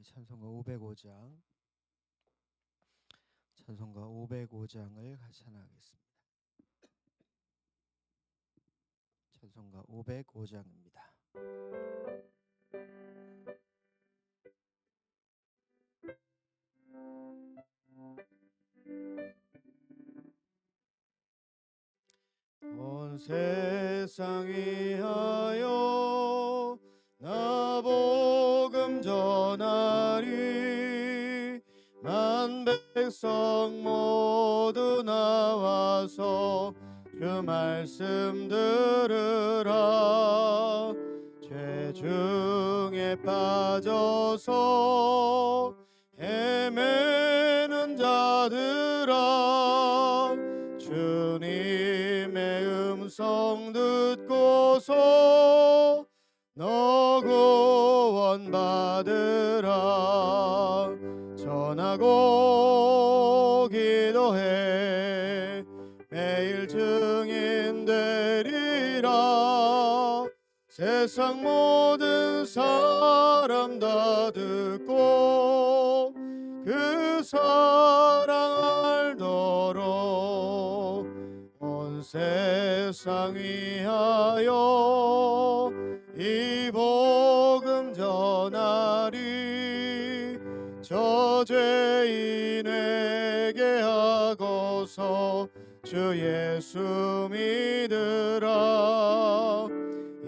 찬송가 505장, 찬송가 505장을 같이 찬양하겠습니다. 찬송가 505장입니다. 온 세상 위하여 나 복음 전하리. 만 백성 모두 나와서 주 말씀 들으라. 죄 중에 빠져서 헤매는 자들아, 주님의 음성 듣고서 너 구원 받으라. 전하고 기도해 매일 증인 되리라. 세상 모든 사람 다 듣고 그 사랑 알도록 온 세상 위하여 이 복음 전하리. 저 죄인에게 하고서 주 예수 믿으라.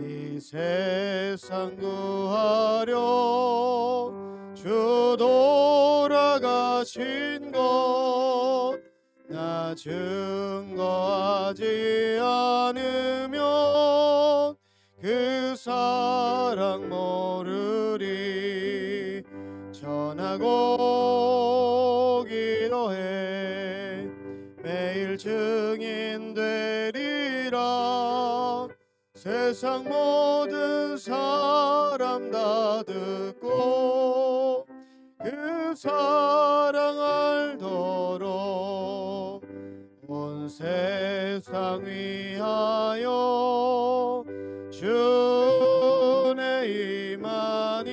이 세상 구하려 주 돌아가신 것 나 증거하지 않으면 그 사랑 모르리. 전하고 기도해 매일 증인 되리라. 세상 모든 사람 다 듣고 그 사랑 알도록 온 세상 위하여 주의 임하니.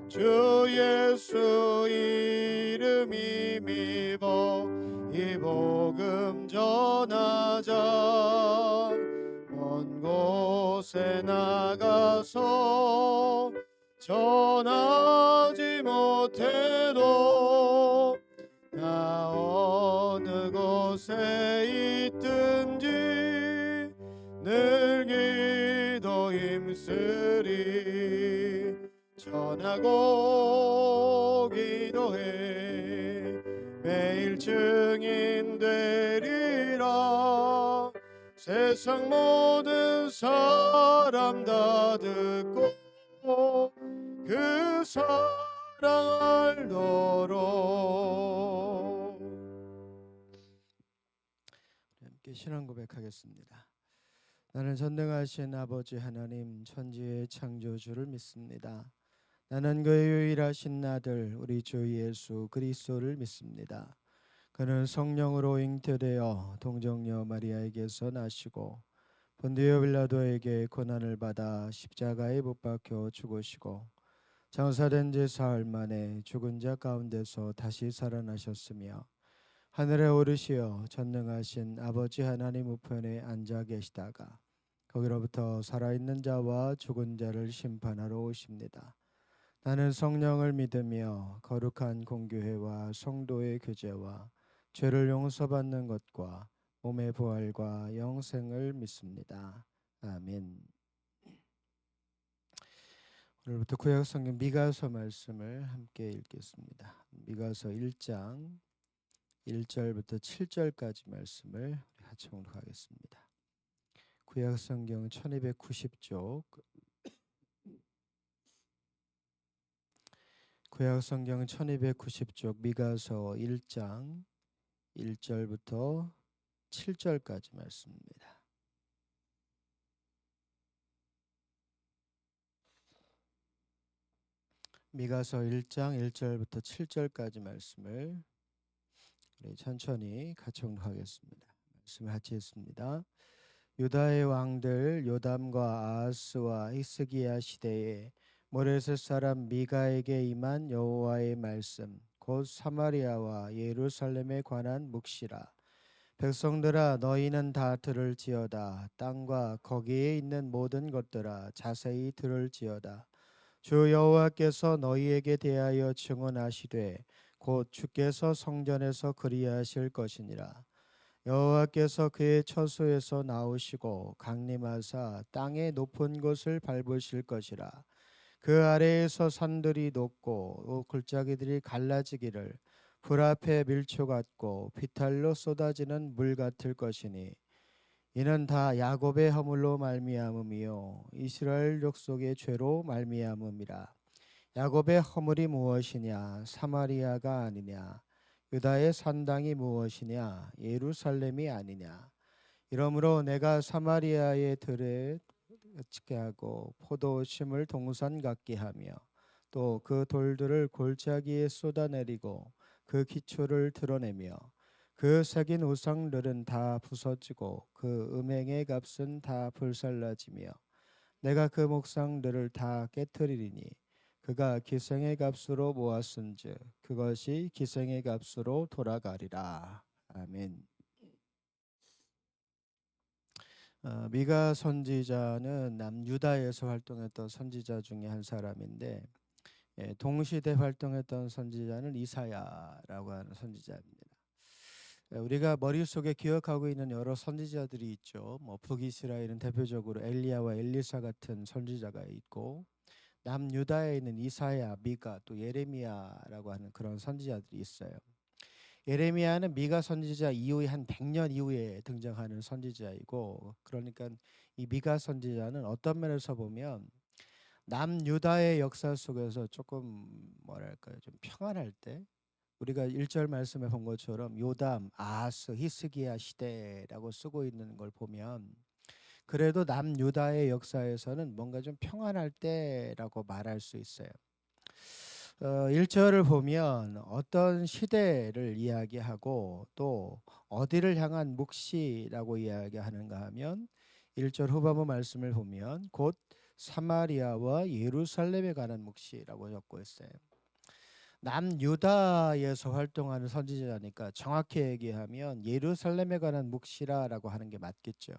주 예수 이름 힘입어 이 복음 전하자. 먼 곳에 나가서 전하지 못해도 나 어느 곳에 있든지 늘 기도 힘쓰리. 전하고 기도해 매일 증인 되리라. 세상 모든 사람 다 듣고 그 사랑 알도록. 함께 신앙 고백하겠습니다. 나는 전능하신 아버지 하나님, 천지의 창조주를 믿습니다. 나는 그의 유일하신 아들 우리 주 예수 그리스도를 믿습니다. 그는 성령으로 잉태되어 동정녀 마리아에게서 나시고 본디오 빌라도에게 고난을 받아 십자가에 못 박혀 죽으시고 장사된 지 사흘 만에 죽은 자 가운데서 다시 살아나셨으며 하늘에 오르시어 전능하신 아버지 하나님 우편에 앉아 계시다가 거기로부터 살아있는 자와 죽은 자를 심판하러 오십니다. 나는 성령을 믿으며 거룩한 공교회와 성도의 교제와 죄를 용서받는 것과 몸의 부활과 영생을 믿습니다. 아멘. 오늘부터 구약 성경 미가서 말씀을 함께 읽겠습니다. 미가서 1장 1절부터 7절까지 말씀을 같이 공독하겠습니다. 구약 성경 1290쪽, 구약 성경 1290쪽 미가서 1장 1절부터 7절까지 말씀입니다. 미가서 1장 1절부터 7절까지 말씀을 우리 천천히 같이 공독하겠습니다. 말씀을 같이 했습니다. 유다의 왕들 요담과 아하스와 히스기야 시대에 모레셋 사람 미가에게 임한 여호와의 말씀 곧 사마리아와 예루살렘에 관한 묵시라. 백성들아 너희는 다 들을지어다. 땅과 거기에 있는 모든 것들아 자세히 들을지어다. 주 여호와께서 너희에게 대하여 증언하시되 곧 주께서 성전에서 그리하실 것이니라. 여호와께서 그의 처소에서 나오시고 강림하사 땅의 높은 곳을 밟으실 것이라. 그 아래에서 산들이 높고 골짜기들이 갈라지기를 불 앞에 밀초 같고 비탈로 쏟아지는 물 같을 것이니 이는 다 야곱의 허물로 말미암음이요 이스라엘 족속의 죄로 말미암음이라. 야곱의 허물이 무엇이냐? 사마리아가 아니냐? 유다의 산당이 무엇이냐? 예루살렘이 아니냐? 이러므로 내가 사마리아의 들에 게 하고 포도심을 동산 같게 하며 또 그 돌들을 골짜기에 쏟아내리고 그 기초를 드러내며 그 새긴 우상들은 다 부서지고 그 음행의 값은 다 불살라지며 내가 그 목상들을 다 깨뜨리리니 그가 기생의 값으로 모았은즉 그것이 기생의 값으로 돌아가리라. 아멘. 미가 선지자는 남유다에서 활동했던 선지자 중에 한 사람인데 동시대 활동했던 선지자는 이사야라고 하는 선지자입니다. 우리가 머릿속에 기억하고 있는 여러 선지자들이 있죠. 뭐 북이스라엘은 대표적으로 엘리야와 엘리사 같은 선지자가 있고 남유다에 있는 이사야, 미가, 또 예레미야라고 하는 그런 선지자들이 있어요. 예레미야는 미가 선지자 이후에 한 100년 이후에 등장하는 선지자이고, 그러니까 이 미가 선지자는 어떤 면에서 보면 남유다의 역사 속에서 조금 뭐랄까요, 좀 평안할 때 우리가 1절 말씀에 본 것처럼 요담, 아하스, 히스기야 시대라고 쓰고 있는 걸 보면 그래도 남유다의 역사에서는 뭔가 좀 평안할 때라고 말할 수 있어요. 1절을 보면 어떤 시대를 이야기하고 또 어디를 향한 묵시라고 이야기하는가 하면 1절 후반부 말씀을 보면 곧 사마리아와 예루살렘에 관한 묵시라고 적고 있어요. 남유다에서 활동하는 선지자니까 정확히 얘기하면 예루살렘에 관한 묵시라라고 하는 게 맞겠죠.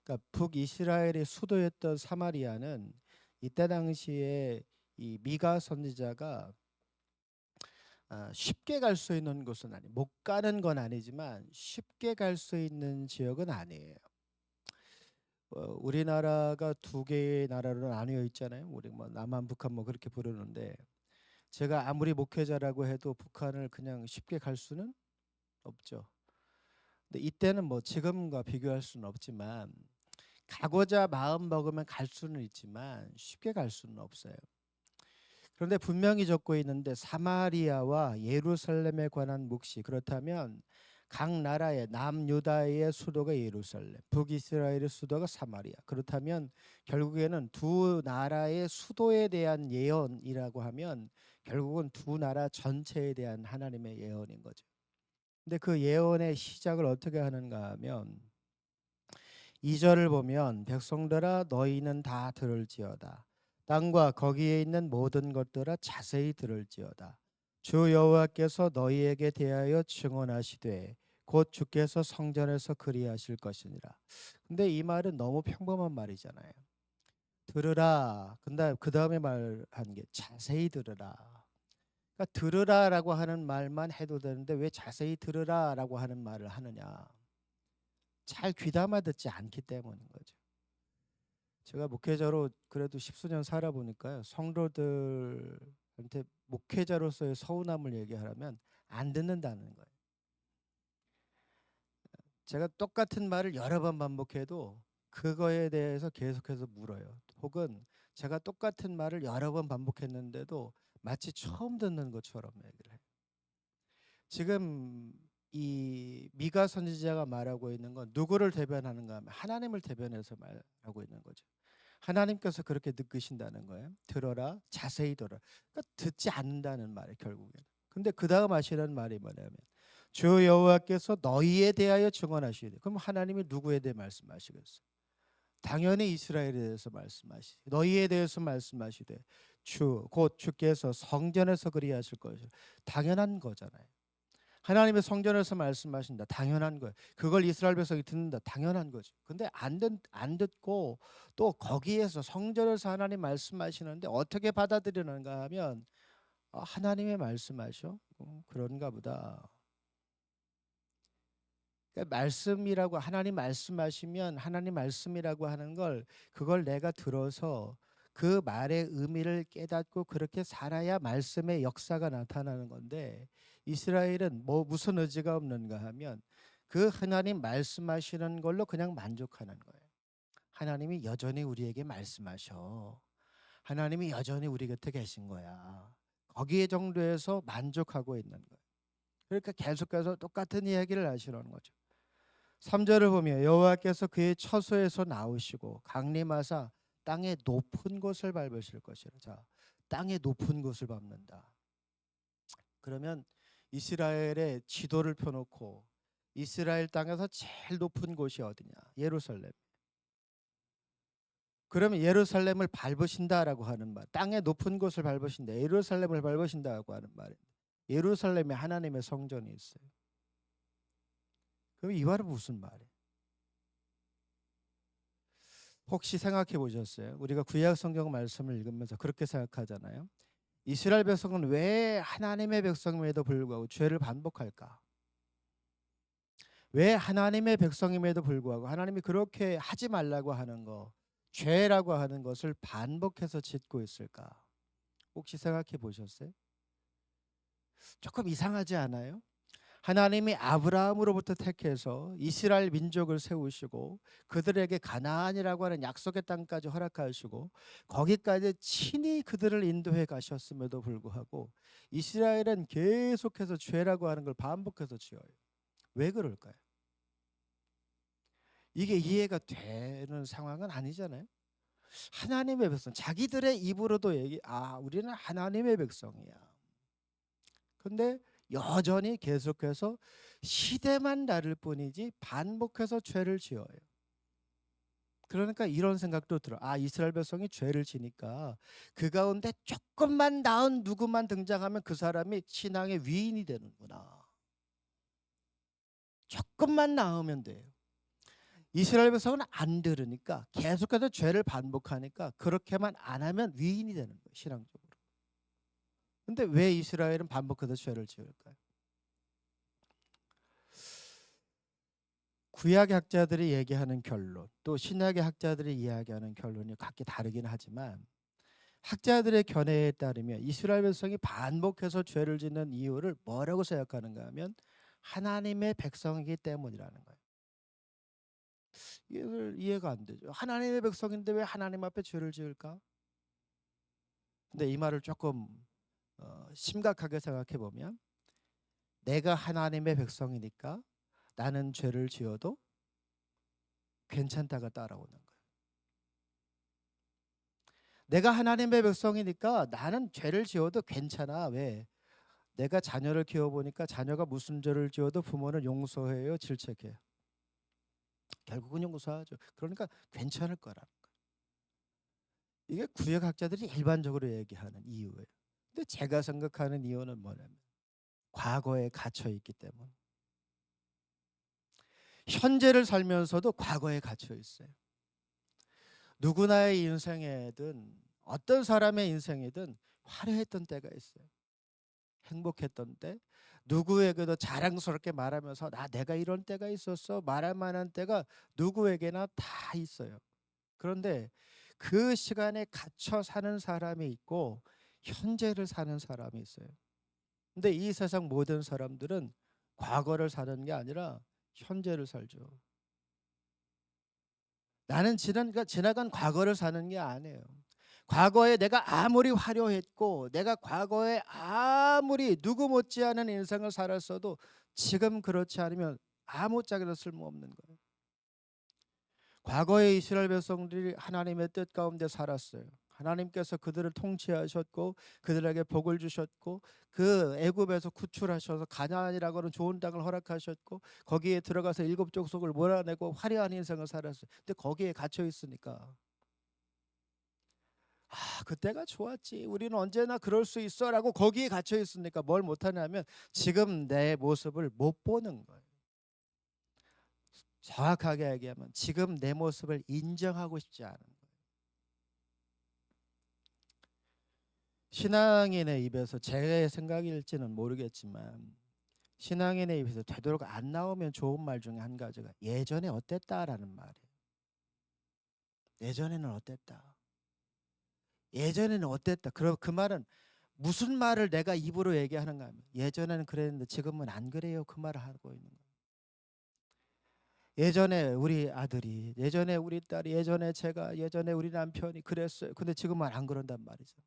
그러니까 북이스라엘의 수도였던 사마리아는 이때 당시에 이 미가 선지자가 쉽게 갈 수 있는 곳은 아니, 못 가는 건 아니지만 쉽게 갈 수 있는 지역은 아니에요. 우리나라가 두 개의 나라로 나뉘어 있잖아요. 우리 뭐 남한, 북한 뭐 그렇게 부르는데 제가 아무리 목회자라고 해도 북한을 그냥 쉽게 갈 수는 없죠. 근데 이때는 뭐 지금과 비교할 수는 없지만 가고자 마음 먹으면 갈 수는 있지만 쉽게 갈 수는 없어요. 그런데 분명히 적고 있는데 사마리아와 예루살렘에 관한 묵시, 그렇다면 각 나라의 남유다의 수도가 예루살렘, 북이스라엘의 수도가 사마리아. 그렇다면 결국에는 두 나라의 수도에 대한 예언이라고 하면 결국은 두 나라 전체에 대한 하나님의 예언인 거죠. 근데 그 예언의 시작을 어떻게 하는가 하면 2절을 보면 백성들아 너희는 다 들을지어다. 땅과 거기에 있는 모든 것들아 자세히 들을지어다. 주 여호와께서 너희에게 대하여 증언하시되 곧 주께서 성전에서 그리하실 것이니라. 근데 이 말은 너무 평범한 말이잖아요. 들으라. 근데 그 다음에 말한 게 자세히 들으라. 그러니까 들으라라고 하는 말만 해도 되는데 왜 자세히 들으라라고 하는 말을 하느냐? 잘 귀담아 듣지 않기 때문인 거죠. 제가 목회자로 그래도 십수년 살아보니까요. 성도들한테 목회자로서의 서운함을 얘기하라면 안 듣는다는 거예요. 제가 똑같은 말을 여러 번 반복해도 그거에 대해서 계속해서 물어요. 혹은 제가 똑같은 말을 여러 번 반복했는데도 마치 처음 듣는 것처럼 얘기를 해요. 지금 이 미가 선지자가 말하고 있는 건 누구를 대변하는가 하면 하나님을 대변해서 말하고 있는 거죠. 하나님께서 그렇게 느끼신다는 거예요. 들어라, 자세히 들어라. 그러니까 듣지 않는다는 말이에요, 결국에는. 근데 그 다음 하시는 말이 뭐냐면 주 여호와께서 너희에 대하여 증언하시되, 그럼 하나님이 누구에 대해 말씀하시겠어요? 당연히 이스라엘에 대해서 말씀하시되 너희에 대해서 말씀하시되 주 곧 주께서 성전에서 그리하실 것이라. 당연한 거잖아요. 하나님의 성전에서 말씀하신다. 당연한 거예요. 그걸 이스라엘 백성이 듣는다. 당연한 거죠. 근데 안 듣고 또 거기에서 성전에서 하나님 말씀하시는데 어떻게 받아들이는가 하면 하나님의 말씀하셔? 그런가 보다. 그러니까 말씀이라고 하나님 말씀하시면 하나님 말씀이라고 하는 걸 그걸 내가 들어서 그 말의 의미를 깨닫고 그렇게 살아야 말씀의 역사가 나타나는 건데 이스라엘은 뭐 무슨 의지가 없는가 하면 그 하나님 말씀하시는 걸로 그냥 만족하는 거예요. 하나님이 여전히 우리에게 말씀하셔. 하나님이 여전히 우리 곁에 계신 거야. 거기에 정도에서 만족하고 있는 거예요. 그러니까 계속해서 똑같은 이야기를 하시는 거죠. 3절을 보면 여호와께서 그의 처소에서 나오시고 강림하사 땅의 높은 곳을 밟으실 것이라. 자, 땅의 높은 곳을 밟는다. 그러면 이스라엘의 지도를 펴놓고 이스라엘 땅에서 제일 높은 곳이 어디냐? 예루살렘. 그러면 예루살렘을 밟으신다라고 하는 말, 땅의 높은 곳을 밟으신다, 예루살렘을 밟으신다고 하는 말입니다. 예루살렘에 하나님의 성전이 있어요. 그럼 이 말은 무슨 말이에요? 혹시 생각해 보셨어요? 우리가 구약 성경 말씀을 읽으면서 그렇게 생각하잖아요. 이스라엘 백성은 왜 하나님의 백성임에도 불구하고 죄를 반복할까? 왜 하나님의 백성임에도 불구하고 하나님이 그렇게 하지 말라고 하는 거, 죄라고 하는 것을 반복해서 짓고 있을까? 혹시 생각해 보셨어요? 조금 이상하지 않아요? 하나님이 아브라함으로부터 택해서 이스라엘 민족을 세우시고 그들에게 가나안이라고 하는 약속의 땅까지 허락하시고 거기까지 친히 그들을 인도해 가셨음에도 불구하고 이스라엘은 계속해서 죄라고 하는 걸 반복해서 지어요. 왜 그럴까요? 이게 이해가 되는 상황은 아니잖아요. 하나님의 백성, 자기들의 입으로도 우리는 하나님의 백성이야. 근데 여전히 계속해서 시대만 다를 뿐이지 반복해서 죄를 지어요. 그러니까 이런 생각도 들어. 이스라엘 백성이 죄를 지니까 그 가운데 조금만 나은 누구만 등장하면 그 사람이 신앙의 위인이 되는구나. 조금만 나으면 돼요. 이스라엘 백성은 안 들으니까 계속해서 죄를 반복하니까 그렇게만 안 하면 위인이 되는 거예요. 신앙적으로. 근데 왜 이스라엘은 반복해서 죄를 지을까요? 구약의 학자들이 얘기하는 결론, 또 신약의 학자들이 이야기하는 결론이 각기 다르긴 하지만 학자들의 견해에 따르면 이스라엘 백성이 반복해서 죄를 짓는 이유를 뭐라고 생각하는가 하면 하나님의 백성이기 때문이라는 거예요. 이해가 안 되죠. 하나님의 백성인데 왜 하나님 앞에 죄를 지을까? 근데 이 말을 조금 심각하게 생각해 보면 내가 하나님의 백성이니까 나는 죄를 지어도 괜찮다가 따라오는 거예요. 내가 하나님의 백성이니까 나는 죄를 지어도 괜찮아. 왜? 내가 자녀를 키워보니까 자녀가 무슨 죄를 지어도 부모는 용서해요, 질책해요. 결국은 용서하죠. 그러니까 괜찮을 거라는 거예요. 이게 구약학자들이 일반적으로 얘기하는 이유예요. 근데 제가 생각하는 이유는 뭐냐면 과거에 갇혀 있기 때문. 현재를 살면서도 과거에 갇혀 있어요. 누구나의 인생에든 어떤 사람의 인생이든 화려했던 때가 있어요. 행복했던 때, 누구에게도 자랑스럽게 말하면서 내가 이런 때가 있었어 말할 만한 때가 누구에게나 다 있어요. 그런데 그 시간에 갇혀 사는 사람이 있고 현재를 사는 사람이 있어요. 근데 이 세상 모든 사람들은 과거를 사는 게 아니라 현재를 살죠. 나는 지나간 과거를 사는 게 아니에요. 과거에 내가 아무리 화려했고 내가 과거에 아무리 누구 못지않은 인생을 살았어도 지금 그렇지 않으면 아무짝에도 쓸모없는 거예요. 과거에 이스라엘 백성들이 하나님의 뜻 가운데 살았어요. 하나님께서 그들을 통치하셨고 그들에게 복을 주셨고 그 애굽에서 구출하셔서 가나안이라고 하는 좋은 땅을 허락하셨고 거기에 들어가서 일곱 족속을 몰아내고 화려한 인생을 살았어요. 근데 거기에 갇혀 있으니까 그때가 좋았지. 우리는 언제나 그럴 수 있어라고 거기에 갇혀 있으니까 뭘 못하냐면 지금 내 모습을 못 보는 거예요. 정확하게 얘기하면 지금 내 모습을 인정하고 싶지 않은 거예요. 신앙인의 입에서 제 생각일지는 모르겠지만 신앙인의 입에서 되도록 안 나오면 좋은 말 중에 한 가지가 예전에 어땠다라는 말이에요. 예전에는 어땠다. 예전에는 어땠다. 그럼 그 말은 무슨 말을 내가 입으로 얘기하는가 하면 예전에는 그랬는데 지금은 안 그래요. 그 말을 하고 있는 거예요. 예전에 우리 아들이, 예전에 우리 딸이, 예전에 제가, 예전에 우리 남편이 그랬어요. 근데 지금은 안 그런단 말이죠.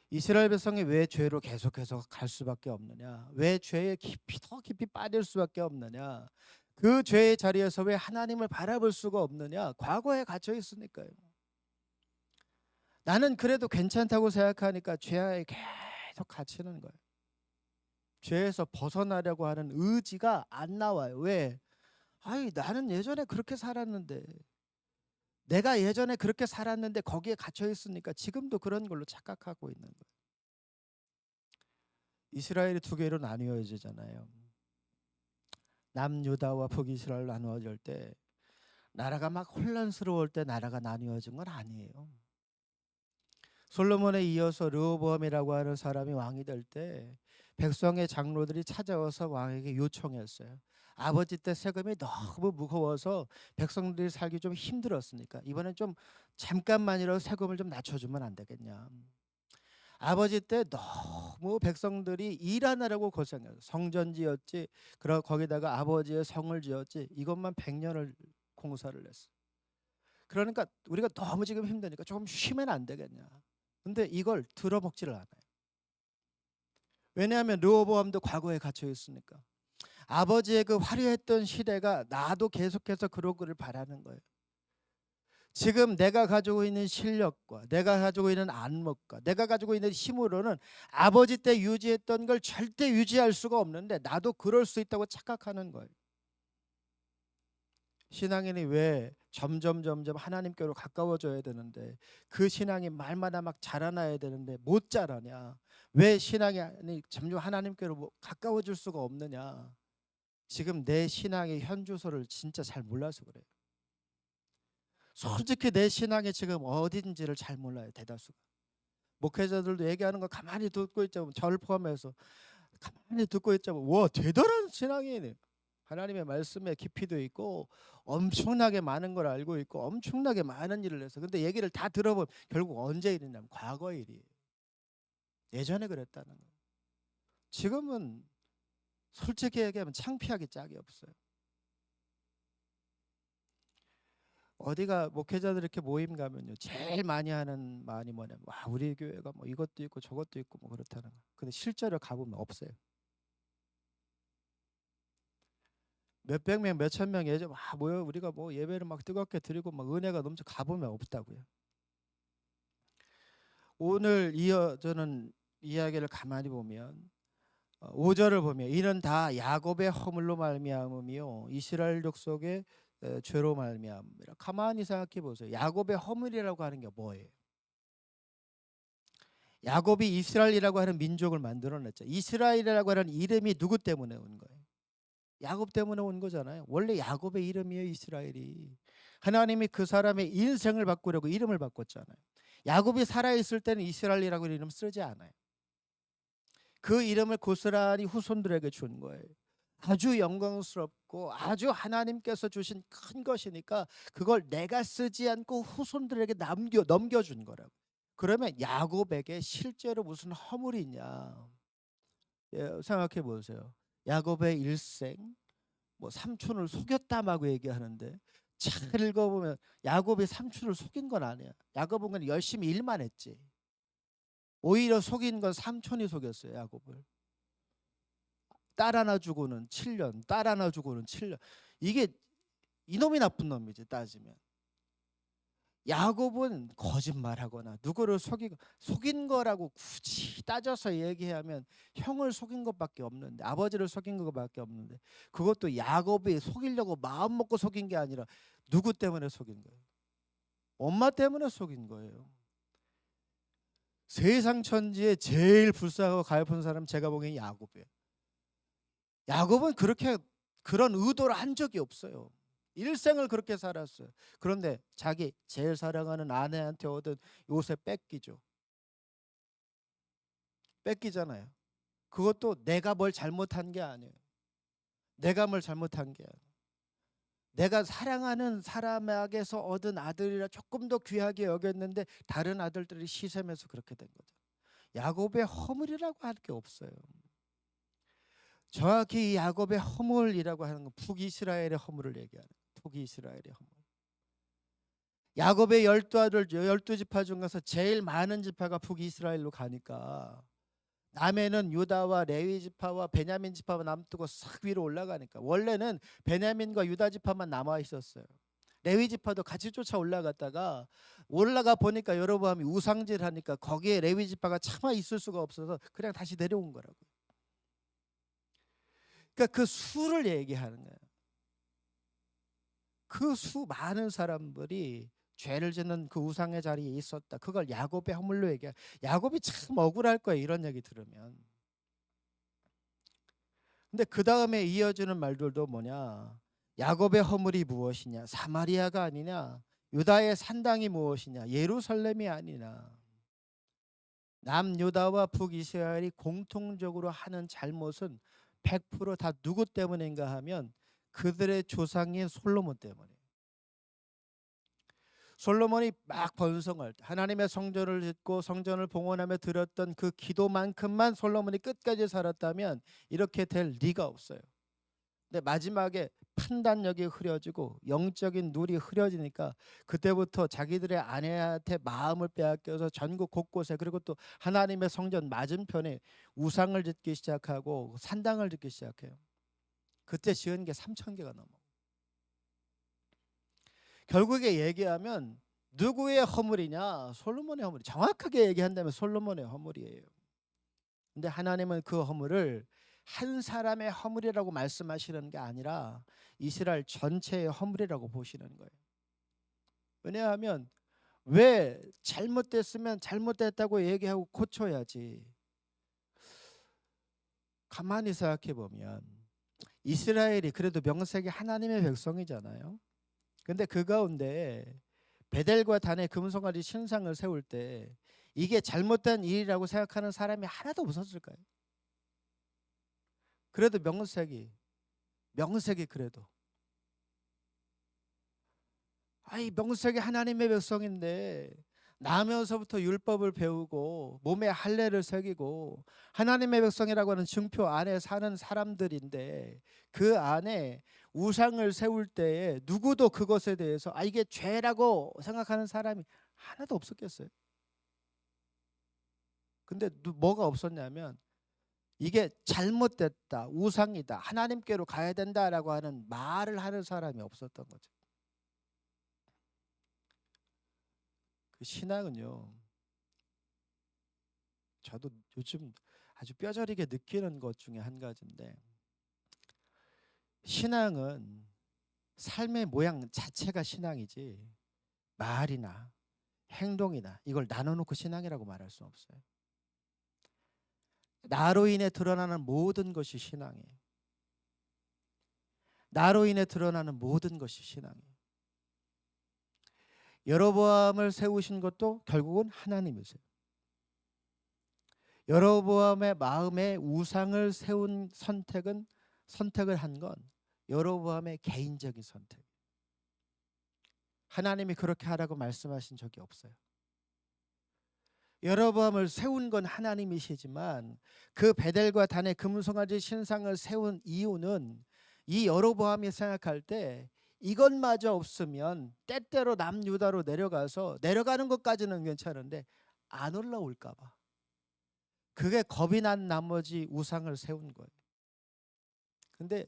이스라엘 백성이 왜 죄로 계속해서 갈 수밖에 없느냐? 왜 죄에 깊이 더 깊이 빠질 수밖에 없느냐? 그 죄의 자리에서 왜 하나님을 바라볼 수가 없느냐? 과거에 갇혀 있으니까요. 나는 그래도 괜찮다고 생각하니까 죄에 계속 갇히는 거예요. 죄에서 벗어나려고 하는 의지가 안 나와요. 왜? 아이, 나는 예전에 그렇게 살았는데 내가 예전에 그렇게 살았는데 거기에 갇혀 있으니까 지금도 그런 걸로 착각하고 있는 거예요. 이스라엘이 두 개로 나뉘어지잖아요. 남유다와 북이스라엘 나누어질 때 나라가 막 혼란스러울 때 나라가 나뉘어진 건 아니에요. 솔로몬에 이어서 르호보암이라고 하는 사람이 왕이 될 때 백성의 장로들이 찾아와서 왕에게 요청했어요. 아버지 때 세금이 너무 무거워서 백성들이 살기 좀 힘들었으니까 이번엔 좀 잠깐만이라도 세금을 좀 낮춰주면 안 되겠냐. 아버지 때 너무 백성들이 일하느라고 고생해서 성전 지었지, 그러 거기다가 아버지의 성을 지었지 이것만 100년을 공사를 했어. 그러니까 우리가 너무 지금 힘드니까 조금 쉬면 안 되겠냐. 근데 이걸 들어먹지를 않아요. 왜냐하면 르호보암도 과거에 갇혀 있으니까. 아버지의 그 화려했던 시대가 나도 계속해서 그러기를 바라는 거예요. 지금 내가 가지고 있는 실력과 내가 가지고 있는 안목과 내가 가지고 있는 힘으로는 아버지 때 유지했던 걸 절대 유지할 수가 없는데 나도 그럴 수 있다고 착각하는 거예요. 신앙인이 왜 점점 하나님께로 가까워져야 되는데 그 신앙이 말마다 막 자라나야 되는데 못 자라냐? 왜 신앙이 점점 하나님께로 가까워질 수가 없느냐? 지금 내 신앙의 현주소를 진짜 잘 몰라서 그래요. 솔직히 내 신앙이 지금 어딘지를 잘 몰라요. 대다수가. 목회자들도 얘기하는 거 가만히 듣고 있자면 저를 포함해서 가만히 듣고 있자면 와 대단한 신앙이네. 하나님의 말씀에 깊이도 있고 엄청나게 많은 걸 알고 있고 엄청나게 많은 일을 해서 근데 얘기를 다 들어보면 결국 언제 일이냐면 과거 일이에요. 예전에 그랬다는 거예요. 지금은 솔직히 얘기하면 창피하기 짝이 없어요. 어디가 목회자들 이렇게 모임 가면요 제일 많이 하는 말이 뭐냐면 와 우리 교회가 뭐 이것도 있고 저것도 있고 뭐 그렇다는 거. 근데 실제로 가보면 없어요. 몇백 명, 몇천 명 예전 모여 우리가 뭐 예배를 막 뜨겁게 드리고 막 은혜가 넘쳐 가보면 없다고요. 오늘 이어지는 이야기를 가만히 보면 5절을 보면 이는 다 야곱의 허물로 말미암음이요 이스라엘 족속의 죄로 말미암음이라. 가만히 생각해 보세요. 야곱의 허물이라고 하는 게 뭐예요? 야곱이 이스라엘이라고 하는 민족을 만들어냈죠. 이스라엘이라고 하는 이름이 누구 때문에 온 거예요? 야곱 때문에 온 거잖아요. 원래 야곱의 이름이에요. 이스라엘이. 하나님이 그 사람의 인생을 바꾸려고 이름을 바꿨잖아요. 야곱이 살아있을 때는 이스라엘이라고 이름 쓰지 않아요. 그 이름을 고스란히 후손들에게 준 거예요. 아주 영광스럽고 아주 하나님께서 주신 큰 것이니까 그걸 내가 쓰지 않고 후손들에게 넘겨준 거라고. 그러면 야곱에게 실제로 무슨 허물이 있냐? 생각해 보세요. 야곱의 일생 뭐 삼촌을 속였다라고 얘기하는데 잘 읽어보면 야곱이 삼촌을 속인 건 아니야. 야곱은 그냥 열심히 일만 했지. 오히려 속인 건 삼촌이 속였어요. 야곱을. 딸 하나 주고는 7년, 딸 하나 주고는 7년. 이게 이놈이 나쁜 놈이지 따지면. 야곱은 거짓말하거나 누구를 속인 거라고 굳이 따져서 얘기하면 형을 속인 것밖에 없는데, 아버지를 속인 것밖에 없는데, 그것도 야곱이 속이려고 마음 먹고 속인 게 아니라 누구 때문에 속인 거예요? 엄마 때문에 속인 거예요. 세상 천지에 제일 불쌍하고 가엾은 사람 제가 보기엔 야곱이에요. 야곱은 그런 의도를 한 적이 없어요. 일생을 그렇게 살았어요. 그런데 자기 제일 사랑하는 아내한테 얻은 요셉 뺏기죠. 뺏기잖아요. 그것도 내가 뭘 잘못한 게 아니에요. 내가 뭘 잘못한 게 아니에요. 내가 사랑하는 사람에게서 얻은 아들이라 조금 더 귀하게 여겼는데 다른 아들들이 시샘해서 그렇게 된 거죠. 야곱의 허물이라고 할 게 없어요. 정확히 이 야곱의 허물이라고 하는 건 북이스라엘의 허물을 얘기하는 거예요. 북이스라엘의 허물. 야곱의 12아들 12지파 중에서 제일 많은 지파가 북이스라엘로 가니까 남해는 유다와 레위 지파와 베냐민 지파가 남두고 싹 위로 올라가니까, 원래는 베냐민과 유다 지파만 남아 있었어요. 레위 지파도 같이 쫓아 올라갔다가 올라가 보니까 여로보암이 우상질하니까 거기에 레위 지파가 차마 있을 수가 없어서 그냥 다시 내려온 거라고요. 그러니까 그 수를 얘기하는 거예요. 그 수 많은 사람들이 죄를 짓는 그 우상의 자리에 있었다. 그걸 야곱의 허물로 얘기해. 야곱이 참 억울할 거예요, 이런 얘기 들으면. 근데 그 다음에 이어지는 말들도 뭐냐? 야곱의 허물이 무엇이냐? 사마리아가 아니냐? 유다의 산당이 무엇이냐? 예루살렘이 아니냐? 남유다와 북이스라엘이 공통적으로 하는 잘못은 100%다 누구 때문인가 하면 그들의 조상인 솔로몬 때문이에요. 솔로몬이 막 번성할 때 하나님의 성전을 짓고 성전을 봉헌하며 드렸던 그 기도만큼만 솔로몬이 끝까지 살았다면 이렇게 될 리가 없어요. 근데 마지막에 판단력이 흐려지고 영적인 눈이 흐려지니까 그때부터 자기들의 아내한테 마음을 빼앗겨서 전국 곳곳에, 그리고 또 하나님의 성전 맞은편에 우상을 짓기 시작하고 산당을 짓기 시작해요. 그때 지은 게 3,000개가 넘어. 결국에 얘기하면 누구의 허물이냐? 솔로몬의 허물. 정확하게 얘기한다면 솔로몬의 허물이에요. 근데 하나님은 그 허물을 한 사람의 허물이라고 말씀하시는 게 아니라 이스라엘 전체의 허물이라고 보시는 거예요. 왜냐하면 왜 잘못됐으면 잘못됐다고 얘기하고 고쳐야지. 가만히 생각해 보면 이스라엘이 그래도 명색이 하나님의 백성이잖아요. 근데 그 가운데 베델과 단의 금송아지 신상을 세울 때 이게 잘못된 일이라고 생각하는 사람이 하나도 없었을까요? 그래도 명색이 그래도 명색이 하나님의 백성인데 나면서부터 율법을 배우고 몸에 할례를 새기고 하나님의 백성이라고 하는 증표 안에 사는 사람들인데 그 안에 우상을 세울 때에 누구도 그것에 대해서 이게 죄라고 생각하는 사람이 하나도 없었겠어요? 근데 뭐가 없었냐면 이게 잘못됐다, 우상이다, 하나님께로 가야 된다라고 하는 말을 하는 사람이 없었던 거죠. 그 신앙은요, 저도 요즘 아주 뼈저리게 느끼는 것 중에 한 가지인데, 신앙은 삶의 모양 자체가 신앙이지 말이나 행동이나 이걸 나눠놓고 신앙이라고 말할 수 없어요. 나로 인해 드러나는 모든 것이 신앙이에요. 나로 인해 드러나는 모든 것이 신앙이에요. 여로보암을 세우신 것도 결국은 하나님이세요. 여로보암의 마음에 우상을 세운 선택을 한 건 여로보암의 개인적인 선택. 하나님이 그렇게 하라고 말씀하신 적이 없어요. 여로보암을 세운 건 하나님이시지만 그 베델과 단의 금송아지 신상을 세운 이유는 이 여로보암이 생각할 때 이것마저 없으면 때때로 남유다로 내려가는 것까지는 괜찮은데 안 올라올까 봐. 그게 겁이 난 나머지 우상을 세운 거예요. 근데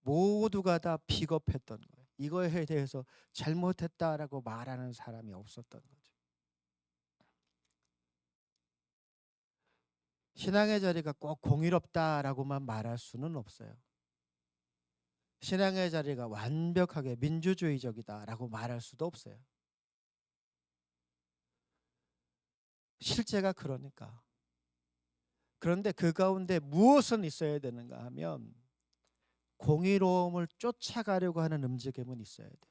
모두가 다 비겁했던 거예요. 이거에 대해서 잘못했다라고 말하는 사람이 없었던 거죠. 신앙의 자리가 꼭 공의롭다라고만 말할 수는 없어요. 신앙의 자리가 완벽하게 민주주의적이다라고 말할 수도 없어요. 실제가 그러니까. 그런데 그 가운데 무엇은 있어야 되는가 하면 공의로움을 쫓아가려고 하는 움직임은 있어야 돼요.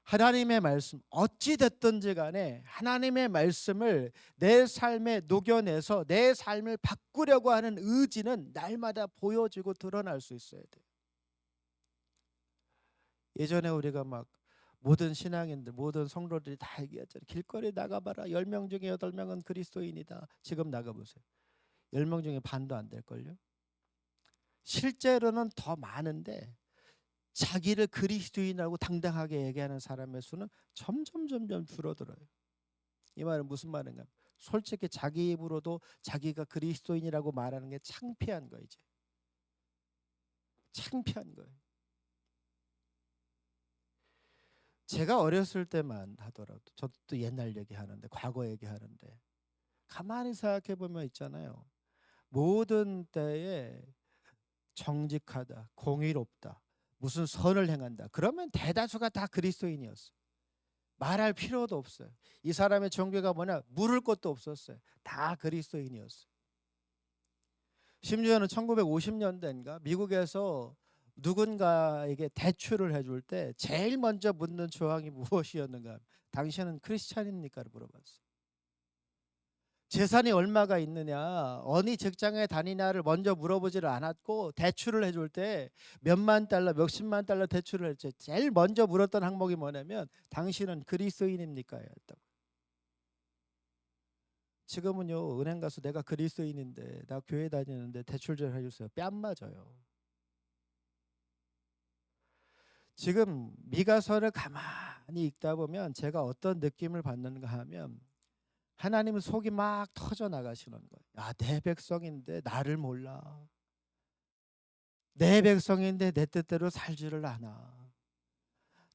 하나님의 말씀 어찌 됐든지 간에 하나님의 말씀을 내 삶에 녹여내서 내 삶을 바꾸려고 하는 의지는 날마다 보여지고 드러날 수 있어야 돼요. 예전에 우리가 막 모든 신앙인들 모든 성도들이 다 얘기했잖아요. 길거리 나가봐라. 10명 중에 8명은 그리스도인이다. 지금 나가보세요. 10명 중에 반도 안 될걸요. 실제로는 더 많은데 자기를 그리스도인이라고 당당하게 얘기하는 사람의 수는 점점 줄어들어요. 이 말은 무슨 말인가? 솔직히 자기 입으로도 자기가 그리스도인이라고 말하는 게 창피한 거예요. 이제 창피한 거예요. 제가 어렸을 때만 하더라도 저도 또 옛날 얘기하는데 과거 얘기하는데 가만히 생각해 보면 있잖아요. 모든 때에 정직하다, 공의롭다, 무슨 선을 행한다. 그러면 대다수가 다 그리스도인이었어요. 말할 필요도 없어요. 이 사람의 종교가 뭐냐 물을 것도 없었어요. 다 그리스도인이었어요. 심지어는 1950년대인가 미국에서 누군가에게 대출을 해줄 때 제일 먼저 묻는 조항이 무엇이었는가? 당신은 크리스찬입니까?를 물어봤어요. 재산이 얼마가 있느냐, 어느 직장에 다니냐를 먼저 물어보지를 않았고 대출을 해줄 때 몇만 달러, 몇십만 달러 대출을 했죠. 제일 먼저 물었던 항목이 뭐냐면 당신은 그리스도인입니까? 였다고. 지금은요 은행 가서 내가 그리스도인인데 나 교회 다니는데 대출 좀 해주세요. 뺨 맞아요. 지금 미가서를 가만히 읽다 보면 제가 어떤 느낌을 받는가 하면 하나님은 속이 막 터져 나가시는 거예요. 야, 내 백성인데 나를 몰라. 내 백성인데 내 뜻대로 살지를 않아.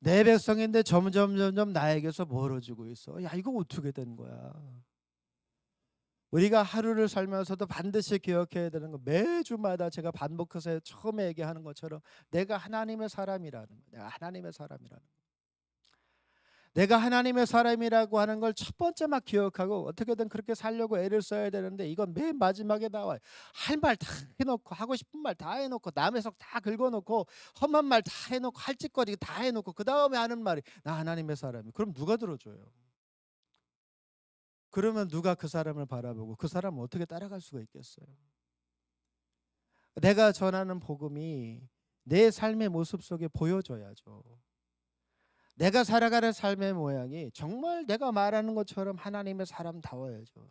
내 백성인데 점점 나에게서 멀어지고 있어. 야, 이거 어떻게 된 거야? 우리가 하루를 살면서도 반드시 기억해야 되는 거 매주마다 제가 반복해서 처음에 얘기하는 것처럼 내가 하나님의 사람이라는 거. 내가 하나님의 사람이라는 거. 내가 하나님의 사람이라고 하는 걸 첫 번째 막 기억하고 어떻게든 그렇게 살려고 애를 써야 되는데 이건 맨 마지막에 나와요. 할 말 다 해놓고 하고 싶은 말 다 해놓고 남의 속 다 긁어놓고 험한 말 다 해놓고 할 짓거리 다 해놓고 그 다음에 하는 말이 나 하나님의 사람이. 그럼 누가 들어줘요? 그러면 누가 그 사람을 바라보고 그 사람을 어떻게 따라갈 수가 있겠어요? 내가 전하는 복음이 내 삶의 모습 속에 보여줘야죠. 내가 살아가는 삶의 모양이 정말 내가 말하는 것처럼 하나님의 사람다워야죠.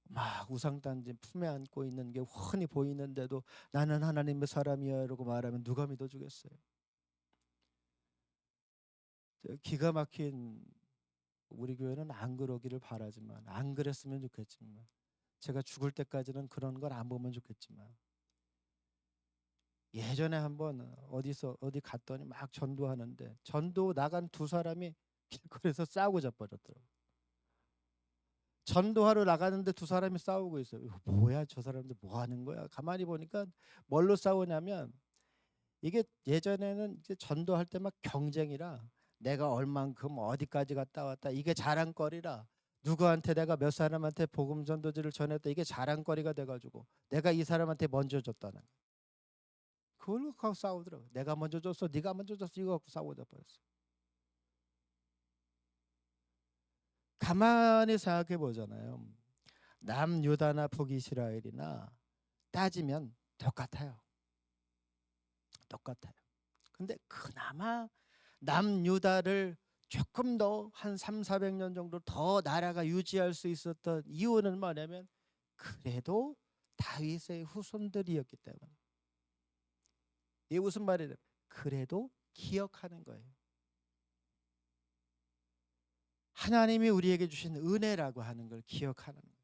막 우상단지 품에 안고 있는 게 훤히 보이는데도 나는 하나님의 사람이야 이러고 말하면 누가 믿어주겠어요? 기가 막힌 우리 교회는 안 그러기를 바라지만 안 그랬으면 좋겠지만 제가 죽을 때까지는 그런 걸 안 보면 좋겠지만 예전에 한번 어디 갔더니 막 전도하는데 전도 나간 두 사람이 길거리에서 싸우고 자빠졌더라고요. 전도하러 나가는데 두 사람이 싸우고 있어요. 이거 뭐야 저 사람들 뭐 하는 거야? 가만히 보니까 뭘로 싸우냐면 이게 예전에는 이제 전도할 때 막 경쟁이라 내가 얼만큼 어디까지 갔다 왔다 이게 자랑거리라 누구한테 내가 몇 사람한테 복음 전도지를 전했다 이게 자랑거리가 돼가지고 내가 이 사람한테 먼저 줬다는 그걸 갖고 싸우더라고. 내가 먼저 줬어 네가 먼저 줬어 이거 갖고 싸우다 버렸어. 가만히 생각해 보잖아요. 남유다나 북이스라엘이나 따지면 똑같아요. 똑같아요. 근데 그나마 남유다를 조금 더 한 3, 400년 정도 더 나라가 유지할 수 있었던 이유는 뭐냐면 그래도 다윗의 후손들이었기 때문에. 이게 무슨 말이냐면 그래도 기억하는 거예요. 하나님이 우리에게 주신 은혜라고 하는 걸 기억하는 거예요.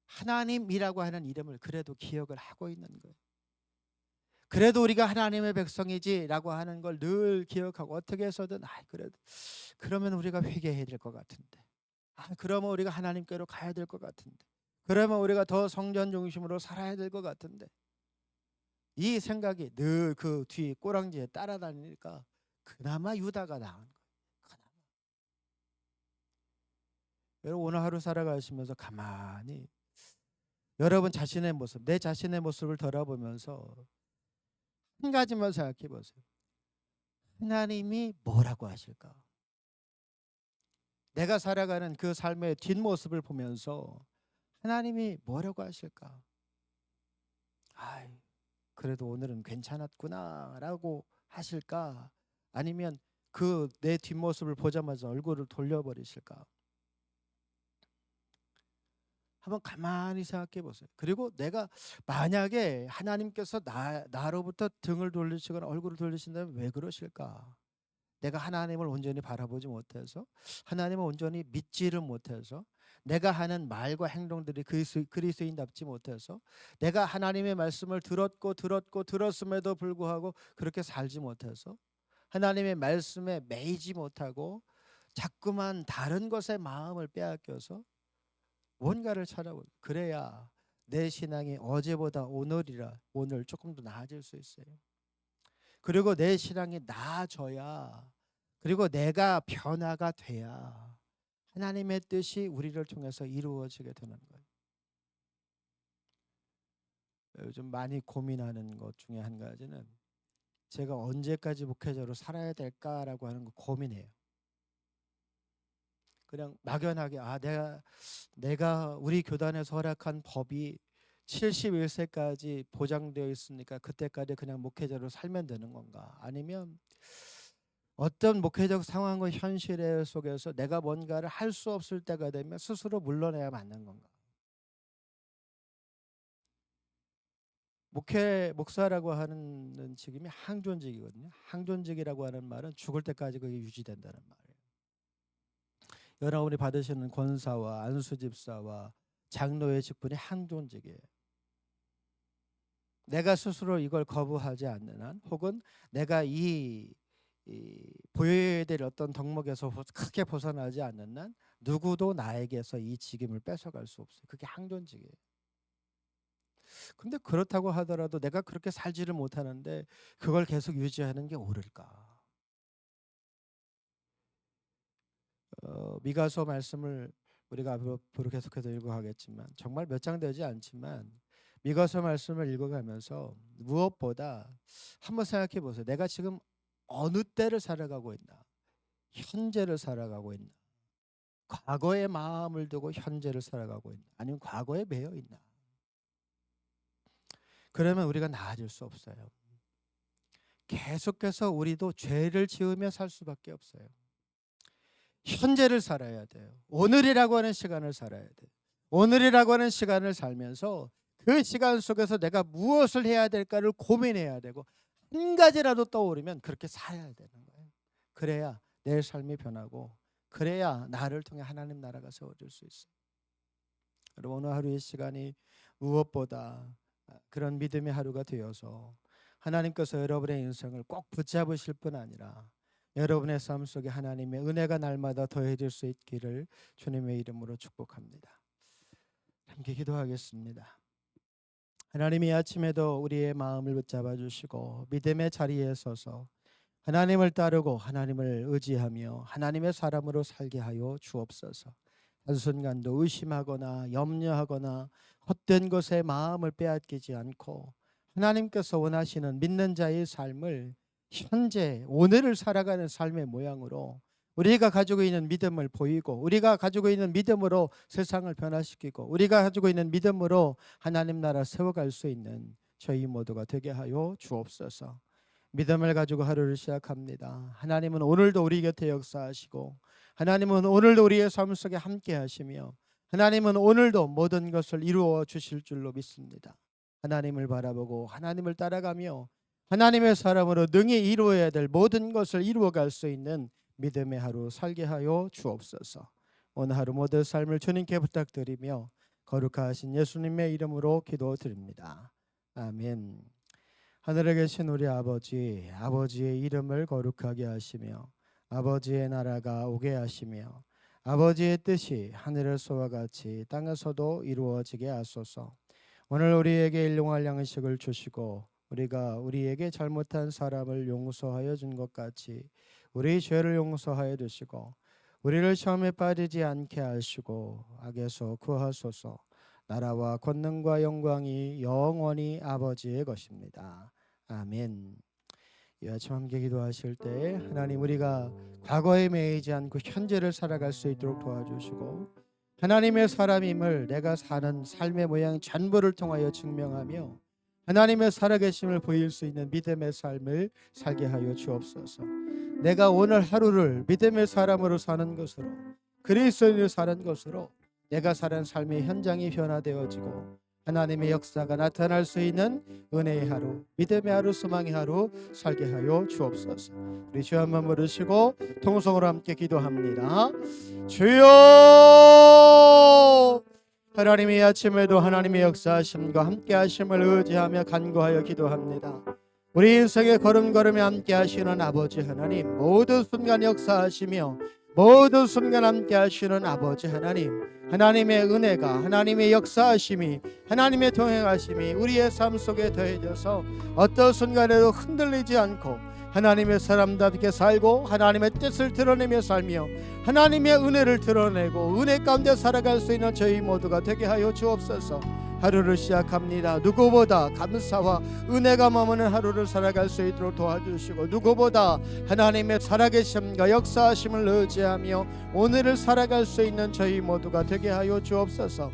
하나님이라고 하는 이름을 그래도 기억을 하고 있는 거예요. 그래도 우리가 하나님의 백성이지라고 하는 걸 늘 기억하고 어떻게 해서든 그래도 그러면 우리가 회개해야 될 것 같은데, 그러면 우리가 하나님께로 가야 될 것 같은데, 그러면 우리가 더 성전 중심으로 살아야 될 것 같은데, 이 생각이 늘 그 뒤 꼬랑지에 따라다니니까 그나마 유다가 나은 거예요. 그나마. 여러분 오늘 하루 살아가시면서 가만히 여러분 자신의 모습, 내 자신의 모습을 돌아보면서 한 가지만 생각해 보세요. 하나님이 뭐라고 하실까? 내가 살아가는 그 삶의 뒷모습을 보면서 하나님이 뭐라고 하실까? 그래도 오늘은 괜찮았구나라고 하실까? 아니면 그 내 뒷모습을 보자마자 얼굴을 돌려버리실까? 한번 가만히 생각해 보세요. 그리고 내가 만약에 하나님께서 나로부터 등을 돌리시거나 얼굴을 돌리신다면 왜 그러실까? 내가 하나님을 온전히 바라보지 못해서, 하나님을 온전히 믿지를 못해서, 내가 하는 말과 행동들이 그리스도인답지 못해서, 내가 하나님의 말씀을 들었음에도 불구하고 그렇게 살지 못해서, 하나님의 말씀에 매이지 못하고 자꾸만 다른 것에 마음을 빼앗겨서 뭔가를 찾아보고, 그래야 내 신앙이 어제보다 오늘 조금 더 나아질 수 있어요. 그리고 내 신앙이 나아져야, 그리고 내가 변화가 돼야 하나님의 뜻이 우리를 통해서 이루어지게 되는 거예요. 요즘 많이 고민하는 것 중에 한 가지는 제가 언제까지 목회자로 살아야 될까라고 하는 거 고민해요. 그냥 막연하게 내가 우리 교단에서 허락한 법이 71세까지 보장되어 있으니까 그때까지 그냥 목회자로 살면 되는 건가? 아니면 어떤 목회적 상황과 현실 속에서 내가 뭔가를 할 수 없을 때가 되면 스스로 물러내야 맞는 건가? 목사라고 하는 직임이 항존직이거든요. 항존직이라고 하는 말은 죽을 때까지 그게 유지된다는 말이에요. 여러분이 받으시는 권사와 안수집사와 장로의 직분이 항존직이에요. 내가 스스로 이걸 거부하지 않는 한, 혹은 내가 이 보여야 될 어떤 덕목에서 크게 벗어나지 않는 한 누구도 나에게서 이 직임을 뺏어갈 수 없어요. 그게 항존직이에요. 근데 그렇다고 하더라도 내가 그렇게 살지를 못하는데 그걸 계속 유지하는 게 옳을까? 미가서 말씀을 우리가 앞으로 계속해서 읽어가겠지만, 정말 몇 장 되지 않지만 미가서 말씀을 읽어가면서 무엇보다 한번 생각해 보세요. 내가 지금 어느 때를 살아가고 있나? 현재를 살아가고 있나? 과거의 마음을 두고 현재를 살아가고 있나? 아니면 과거에 매여 있나? 그러면 우리가 나아질 수 없어요. 계속해서 우리도 죄를 지으며 살 수밖에 없어요. 현재를 살아야 돼요. 오늘이라고 하는 시간을 살아야 돼요. 오늘이라고 하는 시간을 살면서 그 시간 속에서 내가 무엇을 해야 될까를 고민해야 되고, 한 가지라도 떠오르면 그렇게 살아야 되는 거예요. 그래야 내 삶이 변하고, 그래야 나를 통해 하나님 나라가 세워질 수 있어요. 여러분 오늘 하루의 시간이 무엇보다 그런 믿음의 하루가 되어서 하나님께서 여러분의 인생을 꼭 붙잡으실 뿐 아니라 여러분의 삶 속에 하나님의 은혜가 날마다 더해질 수 있기를 주님의 이름으로 축복합니다. 함께 기도하겠습니다. 하나님이 아침에도 우리의 마음을 붙잡아 주시고 믿음의 자리에 서서 하나님을 따르고 하나님을 의지하며 하나님의 사람으로 살게 하여 주옵소서. 한순간도 의심하거나 염려하거나 헛된 것에 마음을 빼앗기지 않고 하나님께서 원하시는 믿는 자의 삶을 현재 오늘을 살아가는 삶의 모양으로 우리가 가지고 있는 믿음을 보이고, 우리가 가지고 있는 믿음으로 세상을 변화시키고, 우리가 가지고 있는 믿음으로 하나님 나라 세워갈 수 있는 저희 모두가 되게 하여 주옵소서. 믿음을 가지고 하루를 시작합니다. 하나님은 오늘도 우리 곁에 역사하시고, 하나님은 오늘도 우리의 삶 속에 함께 하시며, 하나님은 오늘도 모든 것을 이루어 주실 줄로 믿습니다. 하나님을 바라보고 하나님을 따라가며 하나님의 사람으로 능히 이루어야 될 모든 것을 이루어갈 수 있는 믿음의 하루 살게 하여 주옵소서. 오늘 하루 모든 삶을 주님께 부탁드리며 거룩하신 예수님의 이름으로 기도드립니다. 아멘. 하늘에 계신 우리 아버지, 아버지의 이름을 거룩하게 하시며 아버지의 나라가 오게 하시며 아버지의 뜻이 하늘에서와 같이 땅에서도 이루어지게 하소서. 오늘 우리에게 일용할 양식을 주시고 우리가 우리에게 잘못한 사람을 용서하여 준 것 같이 우리 죄를 용서하여 주시고 우리를 시험에 빠지지 않게 하시고 악에서 구하소서. 나라와 권능과 영광이 영원히 아버지의 것입니다. 아멘. 이 아침 함께 기도하실 때 하나님, 우리가 과거에 매이지 않고 현재를 살아갈 수 있도록 도와주시고 하나님의 사람임을 내가 사는 삶의 모양 전부를 통하여 증명하며 하나님의 살아계심을 보일 수 있는 믿음의 삶을 살게 하여 주옵소서. 내가 오늘 하루를 믿음의 사람으로 사는 것으로, 그리스도인으로 사는 것으로 내가 사는 삶의 현장이 변화되어지고 하나님의 역사가 나타날 수 있는 은혜의 하루, 믿음의 하루, 소망의 하루 살게 하여 주옵소서. 우리 주여 한번 부르시고 통성으로 함께 기도합니다. 주여, 하나님의 아침에도 하나님의 역사하심과 함께 하심을 의지하며 간구하여 기도합니다. 우리 인생의 걸음걸음에 함께 하시는 아버지 하나님, 모든 순간 역사하시며 모든 순간 함께 하시는 아버지 하나님, 하나님의 은혜가, 하나님의 역사하심이, 하나님의 동행하심이 우리의 삶 속에 더해져서 어떤 순간에도 흔들리지 않고 하나님의 사람답게 살고 하나님의 뜻을 드러내며 살며 하나님의 은혜를 드러내고 은혜 가운데 살아갈 수 있는 저희 모두가 되게 하여 주옵소서. 하루를 시작합니다. 누구보다 감사와 은혜가 머무는 하루를 살아갈 수 있도록 도와주시고 누구보다 하나님의 살아계심과 역사하심을 의지하며 오늘을 살아갈 수 있는 저희 모두가 되게 하여 주옵소서.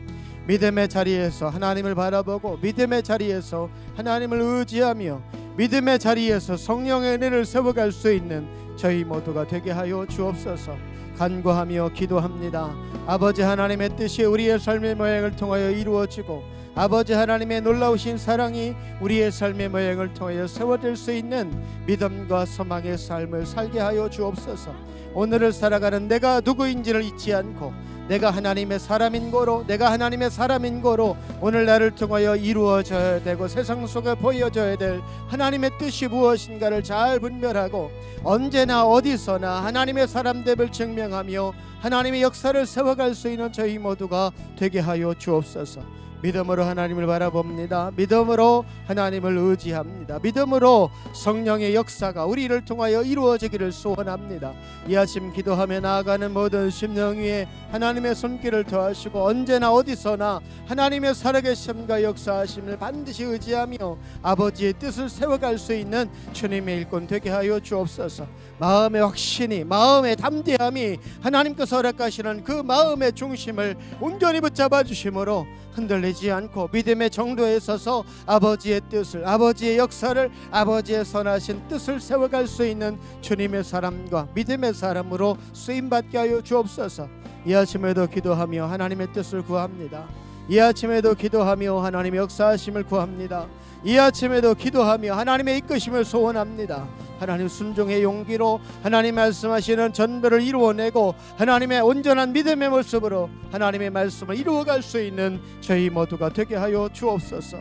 믿음의 자리에서 하나님을 바라보고 믿음의 자리에서 하나님을 의지하며 믿음의 자리에서 성령의 은혜를 세워갈 수 있는 저희 모두가 되게 하여 주옵소서. 간구하며 기도합니다. 아버지 하나님의 뜻이 우리의 삶의 모양을 통하여 이루어지고 아버지 하나님의 놀라우신 사랑이 우리의 삶의 모양을 통하여 세워질 수 있는 믿음과 소망의 삶을 살게 하여 주옵소서. 오늘을 살아가는 내가 누구인지를 잊지 않고 내가 하나님의 사람인 거로, 내가 하나님의 사람인 거로 오늘 나를 통하여 이루어져야 되고 세상 속에 보여져야 될 하나님의 뜻이 무엇인가를 잘 분별하고 언제나 어디서나 하나님의 사람됨을 증명하며 하나님의 역사를 세워갈 수 있는 저희 모두가 되게 하여 주옵소서. 믿음으로 하나님을 바라봅니다. 믿음으로 하나님을 의지합니다. 믿음으로 성령의 역사가 우리를 통하여 이루어지기를 소원합니다. 이 아침 기도하며 나아가는 모든 심령 위에 하나님의 손길을 더하시고 언제나 어디서나 하나님의 살아계심과 역사하심을 반드시 의지하며 아버지의 뜻을 세워갈 수 있는 주님의 일꾼 되게 하여 주옵소서. 마음의 확신이, 마음의 담대함이 하나님께서 허락하시는 그 마음의 중심을 온전히 붙잡아 주심으로 흔들리지 않고 믿음의 정도에 서서 아버지의 뜻을, 아버지의 역사를, 아버지의 선하신 뜻을 세워갈 수 있는 주님의 사람과 믿음의 사람으로 쓰임받게 하여 주옵소서. 이 아침에도 기도하며 하나님의 뜻을 구합니다. 이 아침에도 기도하며 하나님의 역사하심을 구합니다. 이 아침에도 기도하며 하나님의 이끄심을 소원합니다. 하나님 순종의 용기로 하나님 말씀하시는 전도를 이루어내고 하나님의 온전한 믿음의 모습으로 하나님의 말씀을 이루어갈 수 있는 저희 모두가 되게 하여 주옵소서.